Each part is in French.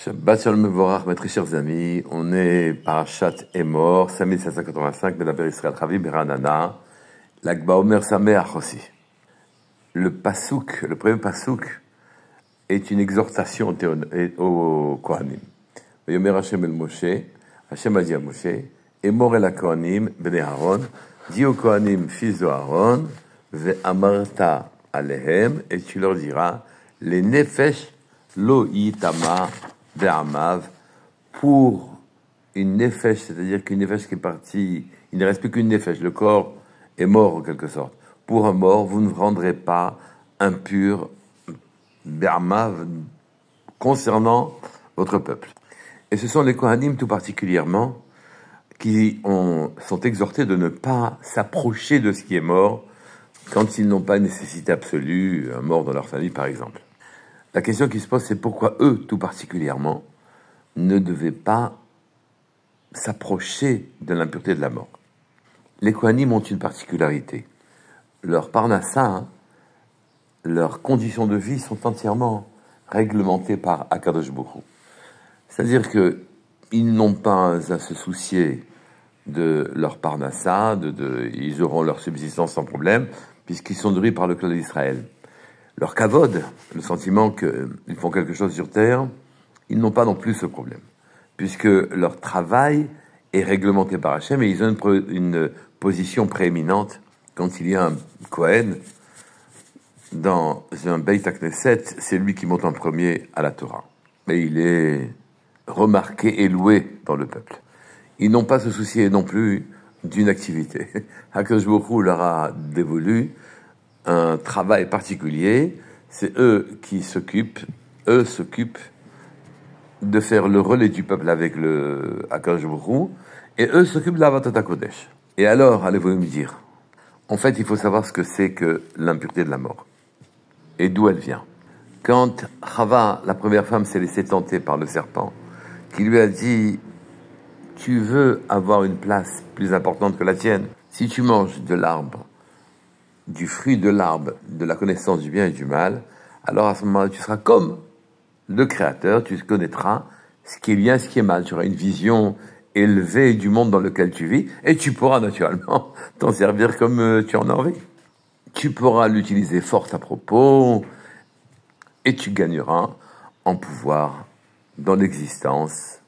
Shabbat Shalom Mevorach, mes très chers amis, on est Parashat Emor, 5785, Medaber Israël Chavi Beranana, Lag Baomer Sameach aussi. Le pasouk, le premier pasouk, est une exhortation au Kohanim. Yomer Hashem el Moshe, Hashem a dit à Moshe, Emor el Kohanim, Bnei Aaron, dis aux Kohanim, fils de Aaron, Ve'amarta alehem, et tu leur diras, les nefesh lo yitama ve'amav, pour une nefesh, c'est-à-dire qu'une nefesh qui est partie, il ne reste plus qu'une nefesh, le corps est mort en quelque sorte. Pour un mort, vous ne rendrez pas impur ve'amav concernant votre peuple. Et ce sont les Kohanim tout particulièrement qui sont exhortés de ne pas s'approcher de ce qui est mort quand ils n'ont pas une nécessité absolue, un mort dans leur famille par exemple. La question qui se pose, c'est pourquoi eux, tout particulièrement, ne devaient pas s'approcher de l'impureté de la mort. Les Kohanim ont une particularité. Leur parnassa, leurs conditions de vie sont entièrement réglementées par Akadosh Baruch Hu. C'est-à-dire qu'ils n'ont pas à se soucier de leur parnassa, ils auront leur subsistance sans problème, puisqu'ils sont nourris par le clan d'Israël. Leur kavod, le sentiment qu'ils font quelque chose sur terre, ils n'ont pas non plus ce problème, puisque leur travail est réglementé par Hachem et ils ont une position prééminente. Quand il y a un Kohen dans un Beit HaKnesset, c'est lui qui monte en premier à la Torah. Et il est remarqué et loué dans le peuple. Ils n'ont pas à se soucier non plus d'une activité. Hakadosh Baruch Hu leur a dévolu un travail particulier, c'est eux s'occupent de faire le relais du peuple avec le Hakadosh Baruch Hu, et eux s'occupent de la Avodat HaKodesh. Et alors, allez-vous me dire, en fait, il faut savoir ce que c'est que l'impureté de la mort, et d'où elle vient. Quand Chava, la première femme, s'est laissée tenter par le serpent, qui lui a dit, tu veux avoir une place plus importante que la tienne, si tu manges de l'arbre, du fruit de l'arbre, de la connaissance du bien et du mal, alors à ce moment-là, tu seras comme le Créateur, tu connaîtras ce qui est bien, ce qui est mal. Tu auras une vision élevée du monde dans lequel tu vis, et tu pourras naturellement t'en servir comme tu en as envie. Tu pourras l'utiliser fort à propos, et tu gagneras en pouvoir dans l'existence.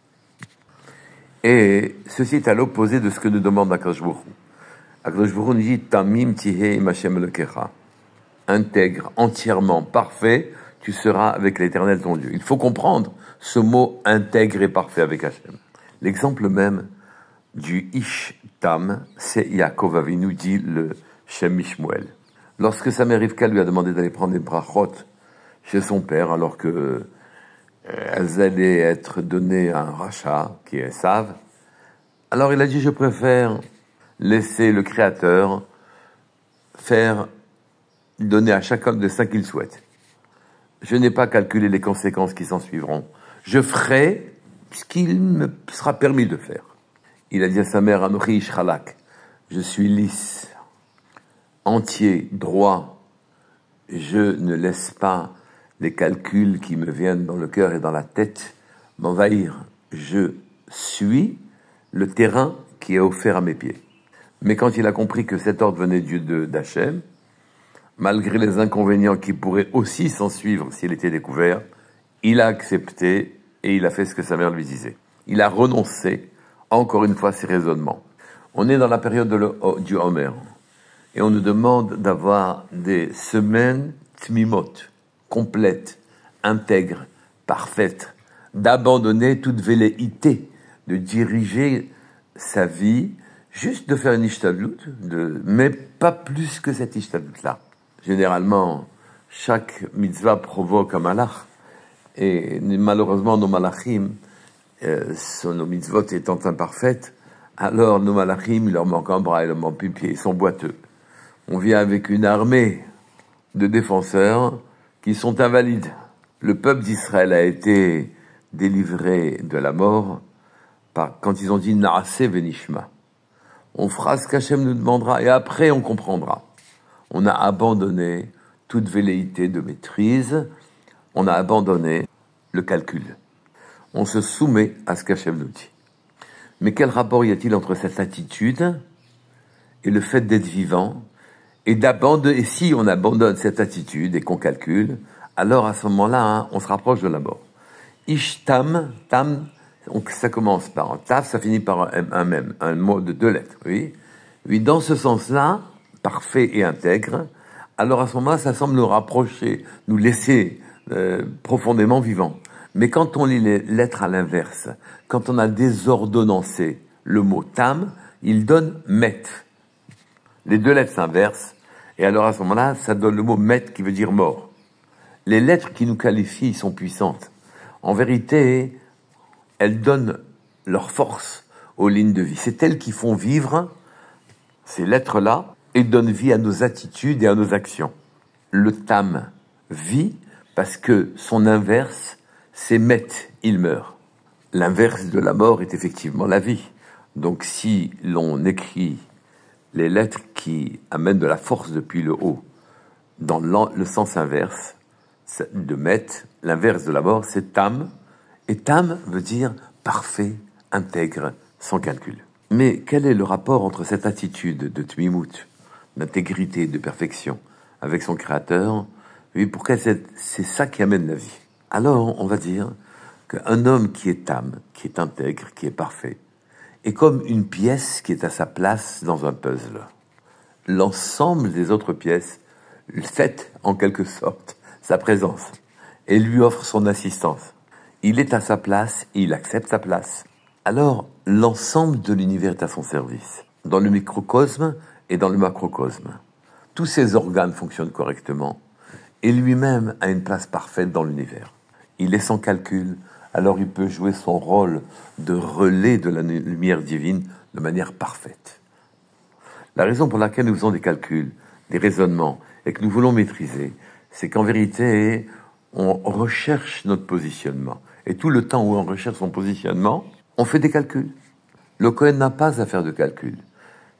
Et ceci est à l'opposé de ce que nous demande Akadosh Baruch Hu. Akadosh Baruch Hu nous dit Tamim tihei im Hashem Elokecha. Intègre, entièrement, parfait, tu seras avec l'Éternel ton Dieu. Il faut comprendre ce mot intègre et parfait avec Hashem. L'exemple même du Ish Tam, c'est Yaakov Avinu, dit le Shem Mishmuel. Lorsque sa mère Rivka lui a demandé d'aller prendre des brachot chez son père, alors que elles allaient être données à un rachat, qui est Esav, alors il a dit, je préfère laisser le Créateur donner à chacun de ce qu'il souhaite. Je n'ai pas calculé les conséquences qui s'en suivront. Je ferai ce qu'il me sera permis de faire. Il a dit à sa mère, Anochi Ish Chalak, je suis lisse, entier, droit, je ne laisse pas les calculs qui me viennent dans le cœur et dans la tête m'envahir. Je suis le terrain qui est offert à mes pieds. Mais quand il a compris que cet ordre venait d'Hachem, malgré les inconvénients qui pourraient aussi s'en suivre s'il était découvert, il a accepté et il a fait ce que sa mère lui disait. Il a renoncé, encore une fois, à ses raisonnements. On est dans la période du Homer et on nous demande d'avoir des semaines tmimot, complètes, intègres, parfaites, d'abandonner toute velléité, de diriger sa vie, juste de faire une ishtadlut, mais pas plus que cette ishtadlut-là. Généralement, chaque mitzvah provoque un malach, et malheureusement, nos malachim, nos mitzvot étant imparfaites, alors nos malachim, il leur manque un bras, il leur manque un pied, ils sont boiteux. On vient avec une armée de défenseurs qui sont invalides. Le peuple d'Israël a été délivré de la mort quand ils ont dit « Naaseh venishma ». On fera ce qu'Hachem nous demandera et après on comprendra. On a abandonné toute velléité de maîtrise, on a abandonné le calcul. On se soumet à ce qu'Hachem nous dit. Mais quel rapport y a-t-il entre cette attitude et le fait d'être vivant et si on abandonne cette attitude et qu'on calcule, alors à ce moment-là, on se rapproche de la mort. Ishtam, tam, donc ça commence par un taf, ça finit par un mot de 2 lettres, oui. Oui, dans ce sens-là, parfait et intègre, alors à ce moment-là, ça semble nous rapprocher, nous laisser profondément vivants. Mais quand on lit les lettres à l'inverse, quand on a désordonnancé le mot tam, il donne met. Les 2 lettres s'inversent, et alors à ce moment-là, ça donne le mot met qui veut dire mort. Les lettres qui nous qualifient sont puissantes. En vérité, elles donnent leur force aux lignes de vie. C'est elles qui font vivre ces lettres-là et donnent vie à nos attitudes et à nos actions. Le tam vit parce que son inverse, c'est met, il meurt. L'inverse de la mort est effectivement la vie. Donc si l'on écrit les lettres qui amènent de la force depuis le haut dans le sens inverse de met, l'inverse de la mort, c'est tam. Et tam veut dire parfait, intègre, sans calcul. Mais quel est le rapport entre cette attitude de tmimout, d'intégrité, de perfection, avec son créateur? Oui, pourquoi c'est ça qui amène la vie? Alors, on va dire qu'un homme qui est tam, qui est intègre, qui est parfait, est comme une pièce qui est à sa place dans un puzzle. L'ensemble des autres pièces fait, en quelque sorte, sa présence et lui offre son assistance. Il est à sa place et il accepte sa place. Alors, l'ensemble de l'univers est à son service, dans le microcosme et dans le macrocosme. Tous ses organes fonctionnent correctement et lui-même a une place parfaite dans l'univers. Il est sans calcul, alors il peut jouer son rôle de relais de la lumière divine de manière parfaite. La raison pour laquelle nous faisons des calculs, des raisonnements, et que nous voulons maîtriser, c'est qu'en vérité, on recherche notre positionnement. Et tout le temps où on recherche son positionnement, on fait des calculs. Le Kohen n'a pas à faire de calculs.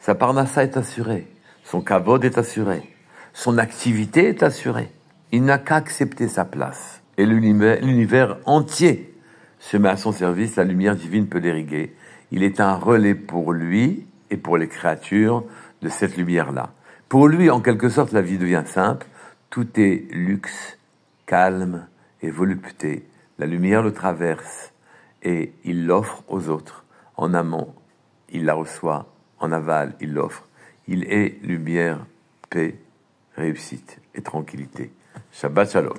Sa parnassa est assurée, son kavod est assuré, son activité est assurée. Il n'a qu'à accepter sa place. Et l'univers entier se met à son service, la lumière divine peut l'irriguer. Il est un relais pour lui et pour les créatures de cette lumière-là. Pour lui, en quelque sorte, la vie devient simple. Tout est luxe, calme et volupté. La lumière le traverse et il l'offre aux autres. En amont, il la reçoit. En aval, il l'offre. Il est lumière, paix, réussite et tranquillité. Shabbat Shalom.